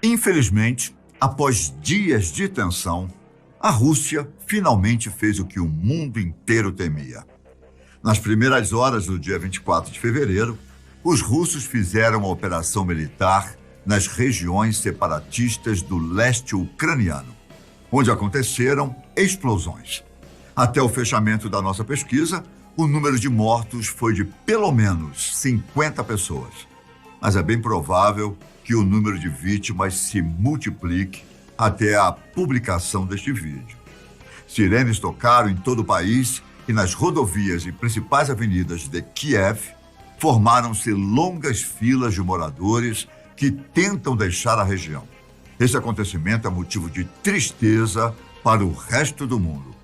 Infelizmente, após dias de tensão, a Rússia finalmente fez o que o mundo inteiro temia. Nas primeiras horas do dia 24 de fevereiro, os russos fizeram uma operação militar nas regiões separatistas do leste ucraniano, onde aconteceram explosões. Até o fechamento da nossa pesquisa, o número de mortos foi de pelo menos 50 pessoas. Mas é bem provável que o número de vítimas se multiplique até a publicação deste vídeo. Sirenes tocaram em todo o país e nas rodovias e principais avenidas de Kiev formaram-se longas filas de moradores que tentam deixar a região. Esse acontecimento é motivo de tristeza para o resto do mundo.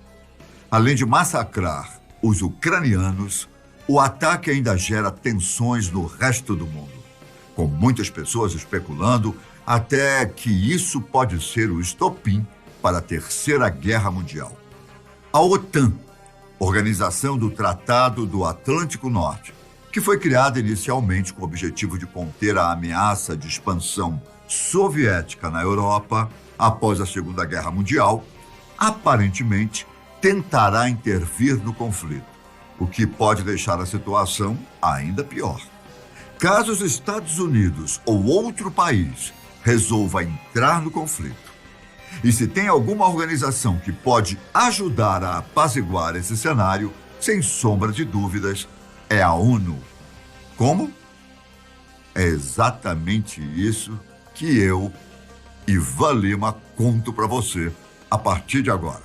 Além de massacrar os ucranianos, o ataque ainda gera tensões no resto do mundo, com muitas pessoas especulando até que isso pode ser o estopim para a Terceira Guerra Mundial. A OTAN, Organização do Tratado do Atlântico Norte, que foi criada inicialmente com o objetivo de conter a ameaça de expansão soviética na Europa após a Segunda Guerra Mundial, aparentemente tentará intervir no conflito, o que pode deixar a situação ainda pior. Caso os Estados Unidos ou outro país resolva entrar no conflito, e se tem alguma organização que pode ajudar a apaziguar esse cenário, sem sombra de dúvidas, é a ONU. Como? É exatamente isso que eu, Ivan Lima, conto para você a partir de agora.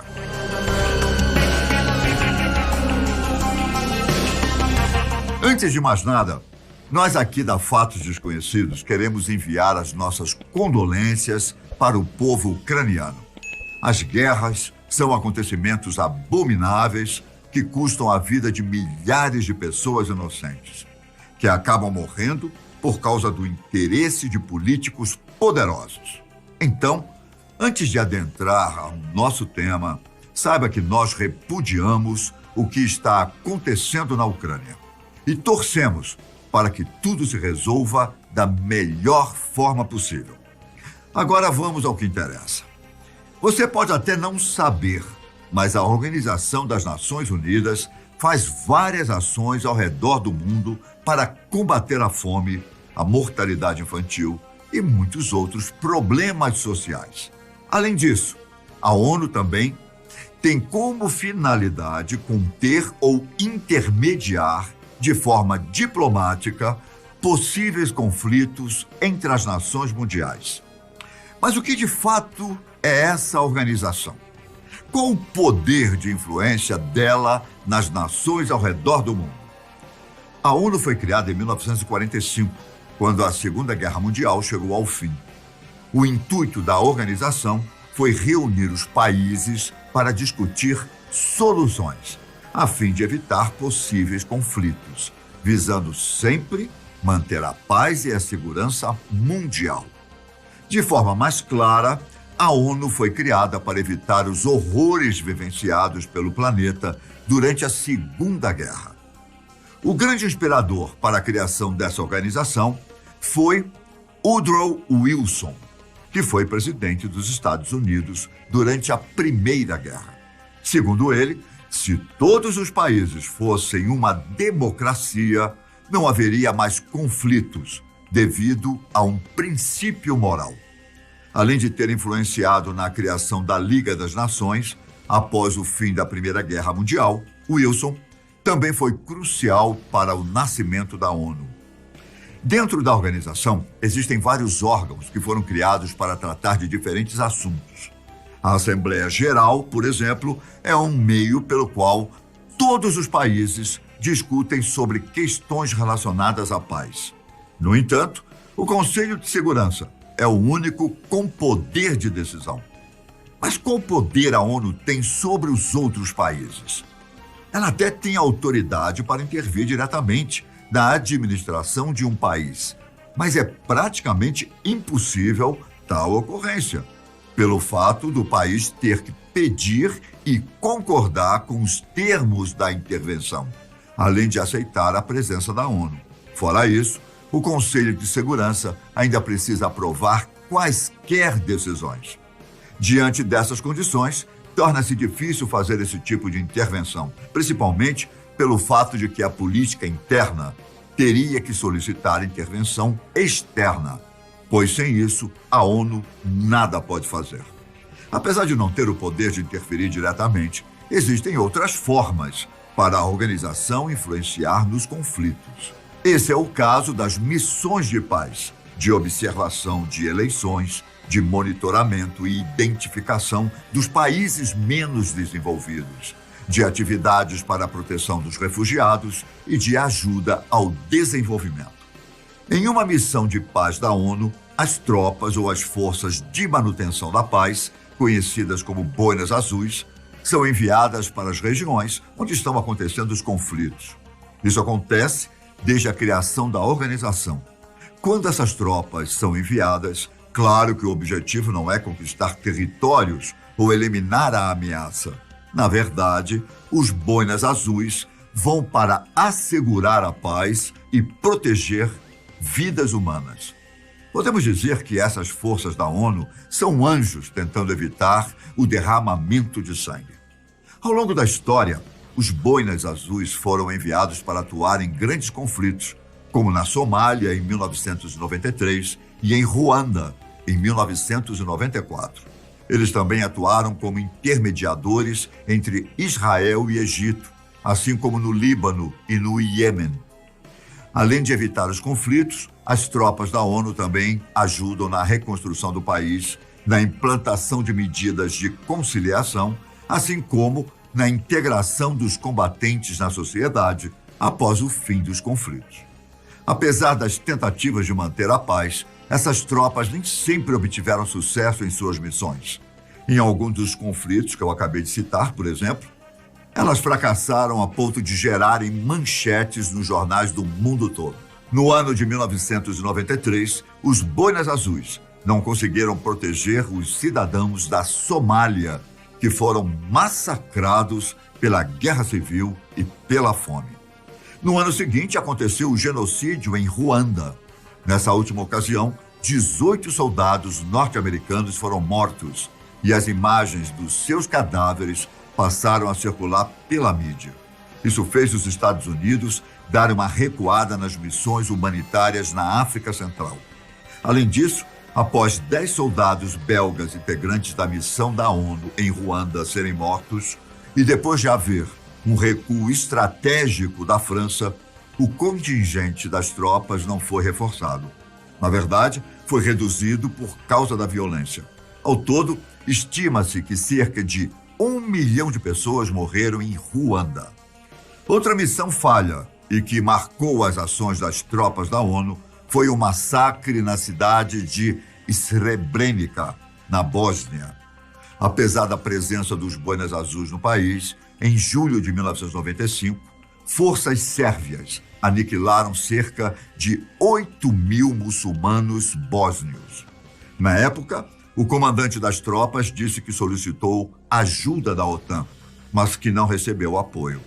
Antes de mais nada, nós aqui da Fatos Desconhecidos queremos enviar as nossas condolências para o povo ucraniano. As guerras são acontecimentos abomináveis que custam a vida de milhares de pessoas inocentes, que acabam morrendo por causa do interesse de políticos poderosos. Então, antes de adentrar ao nosso tema, saiba que nós repudiamos o que está acontecendo na Ucrânia e torcemos para que tudo se resolva da melhor forma possível. Agora vamos ao que interessa. Você pode até não saber, mas a Organização das Nações Unidas faz várias ações ao redor do mundo para combater a fome, a mortalidade infantil e muitos outros problemas sociais. Além disso, a ONU também tem como finalidade conter ou intermediar de forma diplomática possíveis conflitos entre as nações mundiais. Mas o que de fato é essa organização? Qual o poder de influência dela nas nações ao redor do mundo? A ONU foi criada em 1945, quando a Segunda Guerra Mundial chegou ao fim. O intuito da organização foi reunir os países para discutir soluções, a fim de evitar possíveis conflitos, visando sempre manter a paz e a segurança mundial. De forma mais clara, a ONU foi criada para evitar os horrores vivenciados pelo planeta durante a Segunda Guerra. O grande inspirador para a criação dessa organização foi Woodrow Wilson, que foi presidente dos Estados Unidos durante a Primeira Guerra. Segundo ele, se todos os países fossem uma democracia, não haveria mais conflitos devido a um princípio moral. Além de ter influenciado na criação da Liga das Nações, após o fim da Primeira Guerra Mundial, Wilson também foi crucial para o nascimento da ONU. Dentro da organização, existem vários órgãos que foram criados para tratar de diferentes assuntos. A Assembleia Geral, por exemplo, é um meio pelo qual todos os países discutem sobre questões relacionadas à paz. No entanto, o Conselho de Segurança é o único com poder de decisão. Mas qual poder a ONU tem sobre os outros países? Ela até tem autoridade para intervir diretamente na administração de um país, mas é praticamente impossível tal ocorrência, pelo fato do país ter que pedir e concordar com os termos da intervenção, além de aceitar a presença da ONU. Fora isso, o Conselho de Segurança ainda precisa aprovar quaisquer decisões. Diante dessas condições, torna-se difícil fazer esse tipo de intervenção, principalmente pelo fato de que a política interna teria que solicitar intervenção externa, pois sem isso a ONU nada pode fazer. Apesar de não ter o poder de interferir diretamente, existem outras formas para a organização influenciar nos conflitos. Esse é o caso das missões de paz, de observação de eleições, de monitoramento e identificação dos países menos desenvolvidos, de atividades para a proteção dos refugiados e de ajuda ao desenvolvimento. Em uma missão de paz da ONU, as tropas ou as forças de manutenção da paz, conhecidas como boinas azuis, são enviadas para as regiões onde estão acontecendo os conflitos. Isso acontece desde a criação da organização. Quando essas tropas são enviadas, claro que o objetivo não é conquistar territórios ou eliminar a ameaça. Na verdade, os boinas azuis vão para assegurar a paz e proteger vidas humanas. Podemos dizer que essas forças da ONU são anjos tentando evitar o derramamento de sangue. Ao longo da história, os boinas azuis foram enviados para atuar em grandes conflitos, como na Somália, em 1993, e em Ruanda, em 1994. Eles também atuaram como intermediadores entre Israel e Egito, assim como no Líbano e no Iêmen. Além de evitar os conflitos, as tropas da ONU também ajudam na reconstrução do país, na implantação de medidas de conciliação, assim como na integração dos combatentes na sociedade após o fim dos conflitos. Apesar das tentativas de manter a paz, essas tropas nem sempre obtiveram sucesso em suas missões. Em alguns dos conflitos que eu acabei de citar, por exemplo, elas fracassaram a ponto de gerarem manchetes nos jornais do mundo todo. No ano de 1993, os boinas azuis não conseguiram proteger os cidadãos da Somália, que foram massacrados pela guerra civil e pela fome. No ano seguinte, aconteceu o genocídio em Ruanda. Nessa última ocasião, 18 soldados norte-americanos foram mortos e as imagens dos seus cadáveres passaram a circular pela mídia. Isso fez os Estados Unidos dar uma recuada nas missões humanitárias na África Central. Além disso, após 10 soldados belgas integrantes da missão da ONU em Ruanda serem mortos, e depois de haver um recuo estratégico da França, o contingente das tropas não foi reforçado. Na verdade, foi reduzido por causa da violência. Ao todo, estima-se que cerca de 1 milhão de pessoas morreram em Ruanda. Outra missão falha e que marcou as ações das tropas da ONU foi o massacre na cidade de Srebrenica, na Bósnia. Apesar da presença dos boinas azuis no país, em julho de 1995, forças sérvias aniquilaram cerca de 8 mil muçulmanos bósnios. Na época, o comandante das tropas disse que solicitou ajuda da OTAN, mas que não recebeu apoio.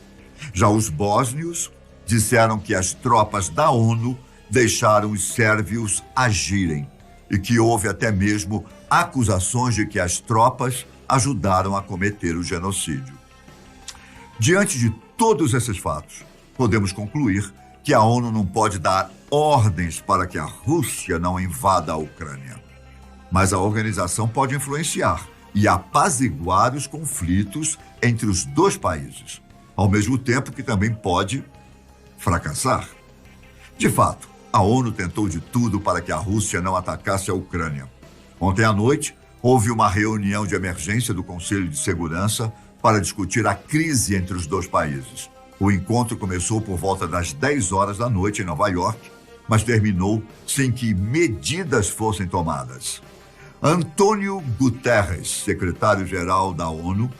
Já os bósnios disseram que as tropas da ONU deixaram os sérvios agirem e que houve até mesmo acusações de que as tropas ajudaram a cometer o genocídio. Diante de todos esses fatos, podemos concluir que a ONU não pode dar ordens para que a Rússia não invada a Ucrânia. Mas a organização pode influenciar e apaziguar os conflitos entre os dois países, ao mesmo tempo que também pode fracassar. De fato, a ONU tentou de tudo para que a Rússia não atacasse a Ucrânia. Ontem à noite, houve uma reunião de emergência do Conselho de Segurança para discutir a crise entre os dois países. O encontro começou por volta das 10 horas da noite em Nova York, mas terminou sem que medidas fossem tomadas. Antônio Guterres, secretário-geral da ONU,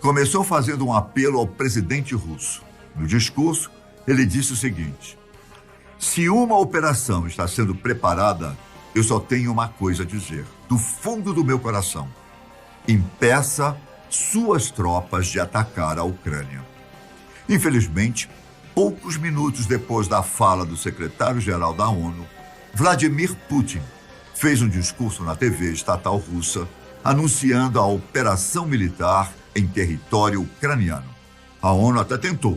começou fazendo um apelo ao presidente russo. No discurso, ele disse o seguinte: se uma operação está sendo preparada, eu só tenho uma coisa a dizer, do fundo do meu coração: impeça suas tropas de atacar a Ucrânia. Infelizmente, poucos minutos depois da fala do secretário-geral da ONU, Vladimir Putin fez um discurso na TV estatal russa anunciando a operação militar em território ucraniano. A ONU até tentou,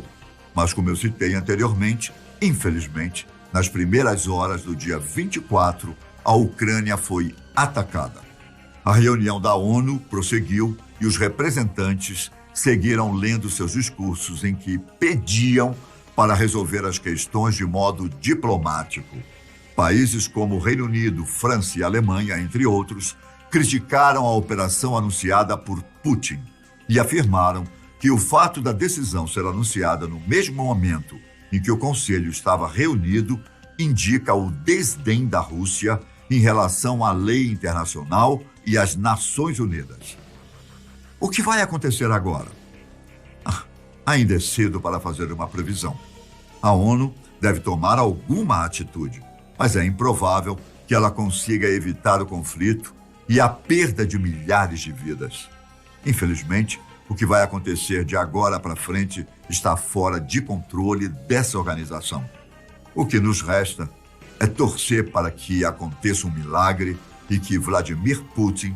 mas como eu citei anteriormente, infelizmente, nas primeiras horas do dia 24, a Ucrânia foi atacada. A reunião da ONU prosseguiu e os representantes seguiram lendo seus discursos em que pediam para resolver as questões de modo diplomático. Países como o Reino Unido, França e Alemanha, entre outros, criticaram a operação anunciada por Putin e afirmaram que o fato da decisão ser anunciada no mesmo momento em que o Conselho estava reunido indica o desdém da Rússia em relação à lei internacional e às Nações Unidas. O que vai acontecer agora? Ainda é cedo para fazer uma previsão. A ONU deve tomar alguma atitude, mas é improvável que ela consiga evitar o conflito e a perda de milhares de vidas. Infelizmente, o que vai acontecer de agora para frente está fora de controle dessa organização. O que nos resta é torcer para que aconteça um milagre e que Vladimir Putin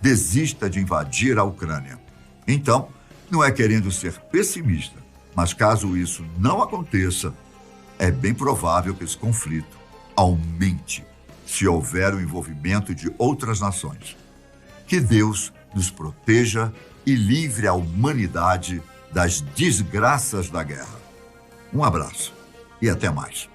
desista de invadir a Ucrânia. Então, não é querendo ser pessimista, mas caso isso não aconteça, é bem provável que esse conflito aumente se houver o envolvimento de outras nações. Que Deus nos proteja e livre a humanidade das desgraças da guerra. Um abraço e até mais.